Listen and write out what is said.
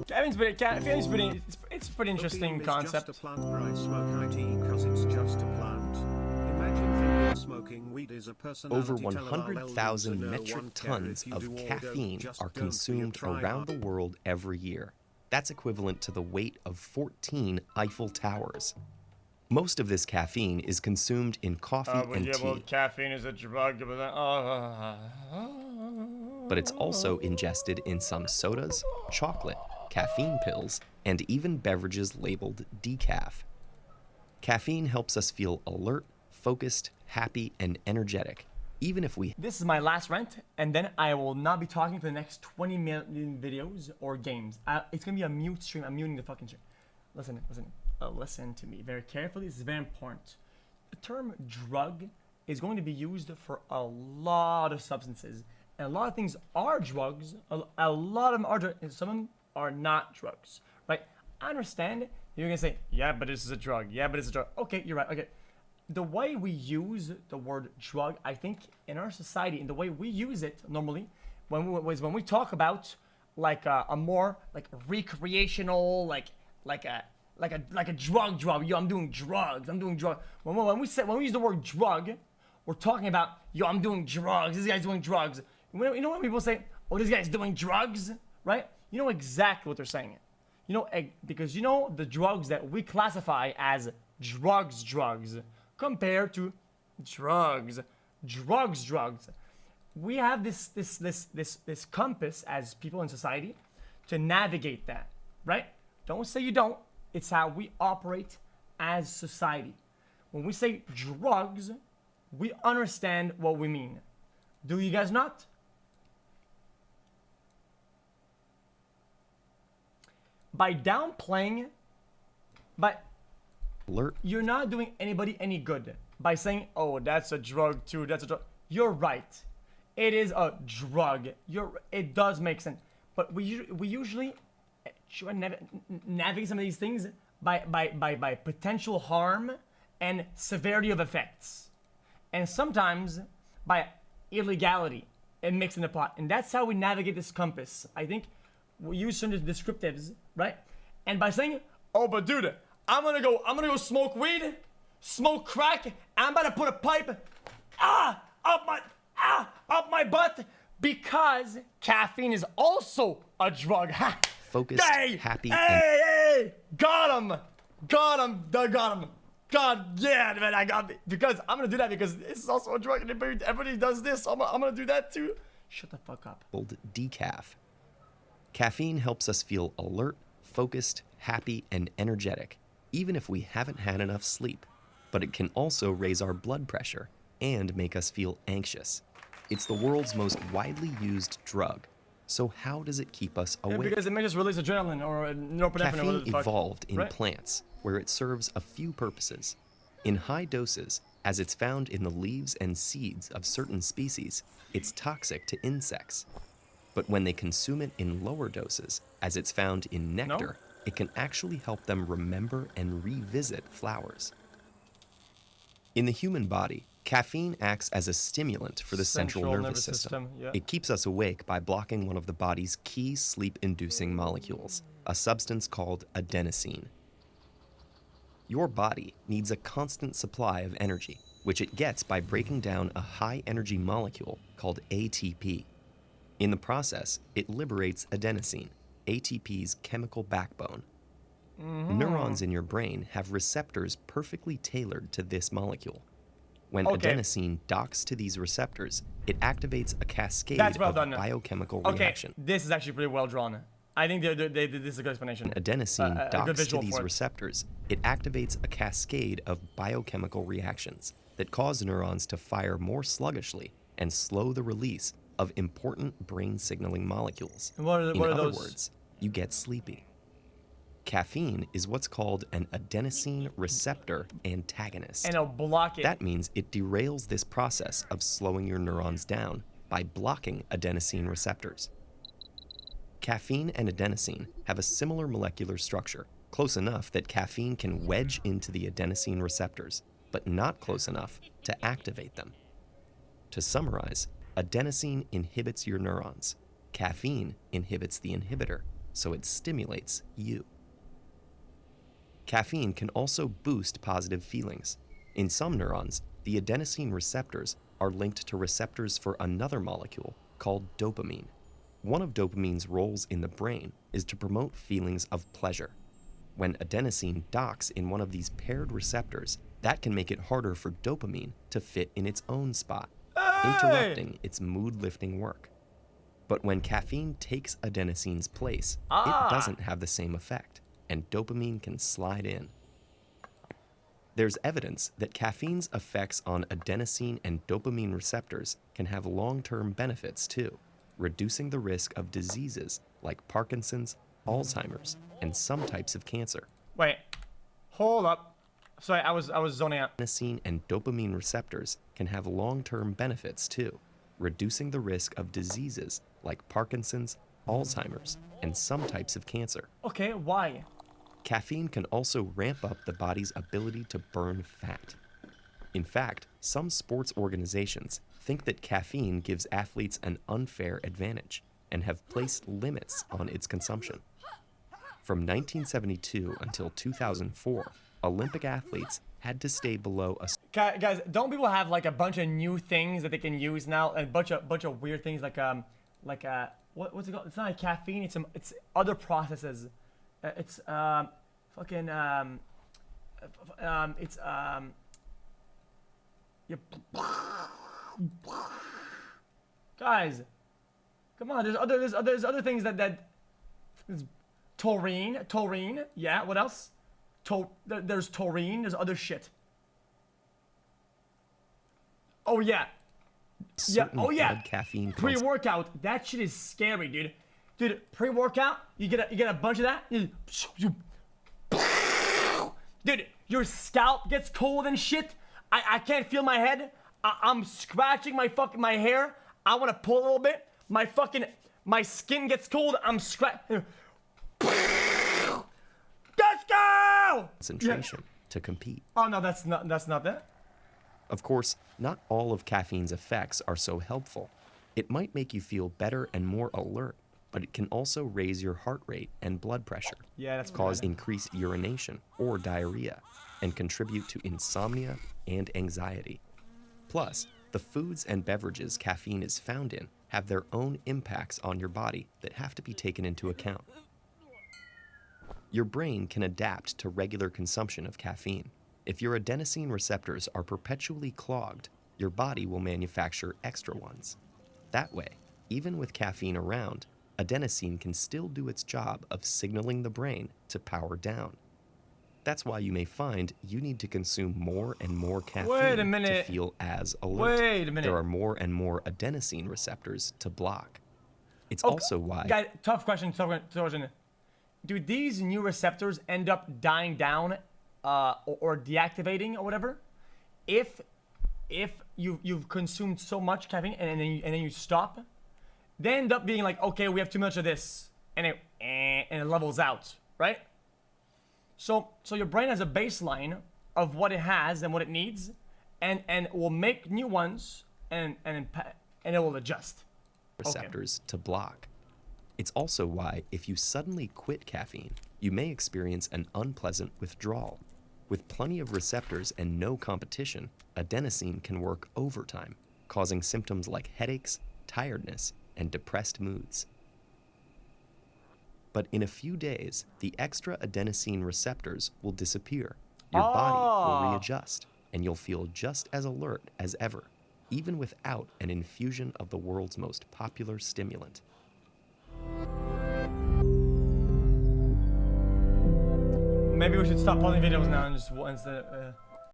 Caffeine's pretty. It's a pretty interesting concept. Just a plant, but I smoke it because it's just a plant. Imagine thinking smoking weed is a personality. Over 100,000 metric tons of caffeine are consumed around the world every year. That's equivalent to the weight of 14 Eiffel Towers. Most of this caffeine is consumed in coffee and tea. Well, caffeine is a drug, but it's also ingested in some sodas, chocolate, caffeine pills, and even beverages labeled decaf. Caffeine helps us feel alert, focused, happy, and energetic, even if we... This is my last rant, and then I will not be talking for the next 20 million videos or games. It's gonna be a mute stream. I'm muting the fucking stream. Listen to me very carefully. This is very important. The term drug is going to be used for a lot of substances. And a lot of things are drugs. A lot of them are drugs, and some of them are not drugs, right? I understand you're gonna say, yeah, but this is a drug. Yeah, but it's a drug. Okay, you're right. Okay. The way we use the word drug, I think, in our society, and the way we use it normally, when we talk about like a more like recreational, like a drug. Yo, I'm doing drugs. When we use the word drug, we're talking about, yo, I'm doing drugs. This guy's doing drugs. You know when people say, oh, this guy's doing drugs, right? You know exactly what they're saying. You know, because you know the drugs that we classify as drugs, compared to drugs. We have this compass as people in society to navigate that, right? Don't say you don't. It's how we operate as society. When we say drugs, we understand what we mean. Do you guys not? By downplaying, but you're not doing anybody any good by saying, oh, that's a drug too, that's a drug. You're right. It is a drug. It does make sense. But we usually try to navigate some of these things by potential harm and severity of effects. And sometimes by illegality and mixing the pot. And that's how we navigate this compass. I think we use certain descriptives, right? And by saying, oh, but dude, I'm gonna go smoke weed, smoke crack, and I'm about to put a pipe up my butt because caffeine is also a drug. Focused, happy, hey, got him. God, yeah, man, I got it. Because I'm gonna do that because it's also a drug and everybody does this. So I'm gonna do that too. Shut the fuck up. Decaf. Caffeine helps us feel alert, focused, happy, and energetic, even if we haven't had enough sleep. But it can also raise our blood pressure and make us feel anxious. It's the world's most widely used drug. So how does it keep us awake? Because it makes us release adrenaline or norepinephrine. Caffeine evolved in plants, where it serves a few purposes. In high doses, as it's found in the leaves and seeds of certain species, it's toxic to insects. But when they consume it in lower doses, as it's found in nectar, it can actually help them remember and revisit flowers. In the human body, caffeine acts as a stimulant for the central nervous system. Yeah. It keeps us awake by blocking one of the body's key sleep-inducing molecules, a substance called adenosine. Your body needs a constant supply of energy, which it gets by breaking down a high-energy molecule called ATP. In the process, it liberates adenosine, ATP's chemical backbone. Neurons in your brain have receptors perfectly tailored to this molecule. When adenosine docks to these receptors, it activates a cascade of biochemical reaction. This is actually pretty well drawn. I think this is a good explanation. When adenosine docks to these receptors, it activates a cascade of biochemical reactions that cause neurons to fire more sluggishly and slow the release of important brain signaling molecules. In other words, you get sleepy. Caffeine is what's called an adenosine receptor antagonist. And it'll block it. That means it derails this process of slowing your neurons down by blocking adenosine receptors. Caffeine and adenosine have a similar molecular structure, close enough that caffeine can wedge into the adenosine receptors, but not close enough to activate them. To summarize, adenosine inhibits your neurons. Caffeine inhibits the inhibitor, so it stimulates you. Caffeine can also boost positive feelings. In some neurons, the adenosine receptors are linked to receptors for another molecule called dopamine. One of dopamine's roles in the brain is to promote feelings of pleasure. When adenosine docks in one of these paired receptors, that can make it harder for dopamine to fit in its own spot, interrupting its mood-lifting work. But when caffeine takes adenosine's place, it doesn't have the same effect, and dopamine can slide in. There's evidence that caffeine's effects on adenosine and dopamine receptors can have long-term benefits too, reducing the risk of diseases like Parkinson's, Alzheimer's, and some types of cancer. Wait, hold up. Sorry, I was zoning out. Adenosine and dopamine receptors can have long-term benefits too, reducing the risk of diseases like Parkinson's, Alzheimer's, and some types of cancer. Okay, why? Caffeine can also ramp up the body's ability to burn fat. In fact, some sports organizations think that caffeine gives athletes an unfair advantage and have placed limits on its consumption. From 1972 until 2004, Olympic athletes had to stay below a... Guys, don't people have like a bunch of new things that they can use now? A bunch of weird things like what's it called? It's not like caffeine. It's other processes. It's guys, come on. There's other things that taurine. Yeah. What else? There's taurine. There's other shit. Oh yeah. certain Oh yeah. blood caffeine Pre-workout. That shit is scary, dude. Dude, pre-workout, you get a bunch of that. Dude, your scalp gets cold and shit. I can't feel my head. I'm scratching my hair. I want to pull a little bit. My skin gets cold. I'm scratching. Let's go! concentration to compete. Oh no, that's not that. Of course, not all of caffeine's effects are so helpful. It might make you feel better and more alert, but it can also raise your heart rate and blood pressure, Yeah, that's cause bad. increased urination or diarrhea, and contribute to insomnia and anxiety. Plus, the foods and beverages caffeine is found in have their own impacts on your body that have to be taken into account. Your brain can adapt to regular consumption of caffeine. If your adenosine receptors are perpetually clogged, your body will manufacture extra ones. That way, even with caffeine around, adenosine can still do its job of signaling the brain to power down. That's why you may find you need to consume more and more caffeine Wait a minute. to feel as alert. Wait a minute. There are more and more adenosine receptors to block. It's Okay, also why... Guys, tough question. Do these new receptors end up dying down or deactivating or whatever if you've consumed so much caffeine and then you stop? They end up being like, okay, we have too much of this, and it levels out, right? So your brain has a baseline of what it has and what it needs, and will make new ones, and it will adjust. receptors to block. It's also why, if you suddenly quit caffeine, you may experience an unpleasant withdrawal. With plenty of receptors and no competition, adenosine can work overtime, causing symptoms like headaches, tiredness, and depressed moods. But in a few days, the extra adenosine receptors will disappear. Your body will readjust, and you'll feel just as alert as ever, even without an infusion of the world's most popular stimulant. Maybe we should stop pausing videos now and just